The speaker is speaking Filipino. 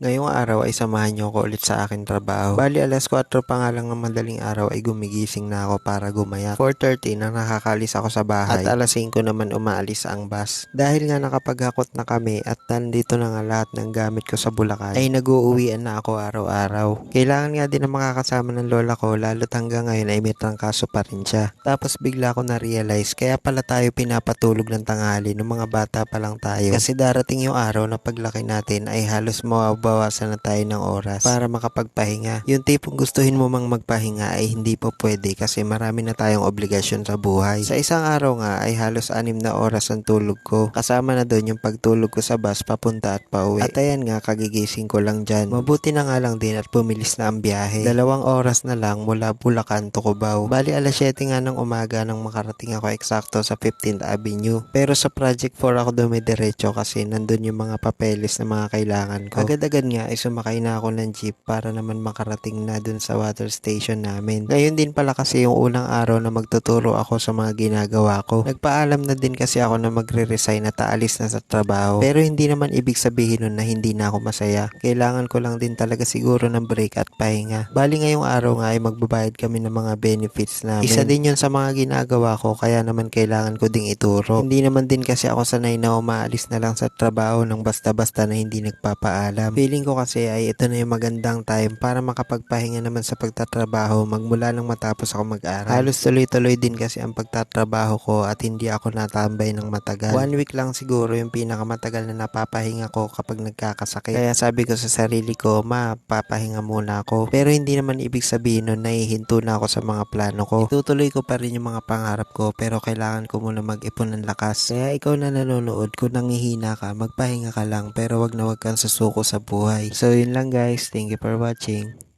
Ngayong araw ay samahan niyo ako ulit sa aking trabaho. Bali alas 4 pa nga lang ng madaling araw ay gumigising na ako para gumaya. 4:30 na nakakalis ako sa bahay at alas 5 naman umaalis ang bus. Dahil nga nakapaghakot na kami at nandito na nga lahat ng gamit ko sa Bulacan ay nag-uuwian na ako araw-araw. Kailangan nga din na makakasama ng lola ko lalo't hanggang ngayon ay may trangkaso pa rin siya. Tapos bigla ko na-realize kaya pala tayo pinapatulog ng tanghali nung mga bata pa lang tayo. Kasi darating yung araw na paglaki natin ay halos mabawasan na tayo ng oras para makapagpahinga. Yung tipong gustuhin mo mang magpahinga ay hindi po pwede kasi marami na tayong obligasyon sa buhay. Sa isang araw nga ay halos 6 na oras ang tulog ko. Kasama na doon yung pagtulog ko sa bus papunta at pauwi. At ayan nga, kagigising ko lang dyan. Mabuti na nga lang din at pumilis na ang biyahe. 2 oras na lang mula Bulacan to Cubao. Bali alas 7 nga ng umaga nang makarating ako eksakto sa 15th Avenue. Pero sa Project 4 ako dumidiretso kasi nandun yung mga papeles na mga kailangan ko. Agad-agad nga ay sumakay na ako ng jeep para naman makarating na dun sa water station namin. Ngayon din pala kasi yung unang araw na magtuturo ako sa mga ginagawa ko. Nagpaalam na din kasi ako na magre-resign at aalis na sa trabaho. Pero hindi naman ibig sabihin nun na hindi na ako masaya. Kailangan ko lang din talaga siguro ng break at pahinga. Bali ngayong araw nga ay magbabayad kami ng mga benefits namin. Isa din yun sa mga ginagawa ko kaya naman kailangan ko ding ituro. Hindi naman din kasi ako sanay na umaalis na lang sa trabaho ng basta-basta na hindi nagpapaalam. Feeling ko kasi ay ito na yung magandang time para makapagpahinga naman sa pagtatrabaho magmula nang matapos ako mag-aral. Halos tuloy-tuloy din kasi ang pagtatrabaho ko at hindi ako natambay ng matagal. 1 week lang siguro yung pinakamatagal na napapahinga ko kapag nagkakasakit. Kaya sabi ko sa sarili ko, papahinga muna ako. Pero hindi naman ibig sabihin nun nahihinto na ako sa mga plano ko. Itutuloy ko pa rin yung mga pangarap ko pero kailangan ko muna mag-ipon ng lakas. Kaya ikaw na nanonood, kung nangihina ka, magpahinga ka lang pero wag na wag kang susuko sa buhay. So yun lang guys, thank you for watching.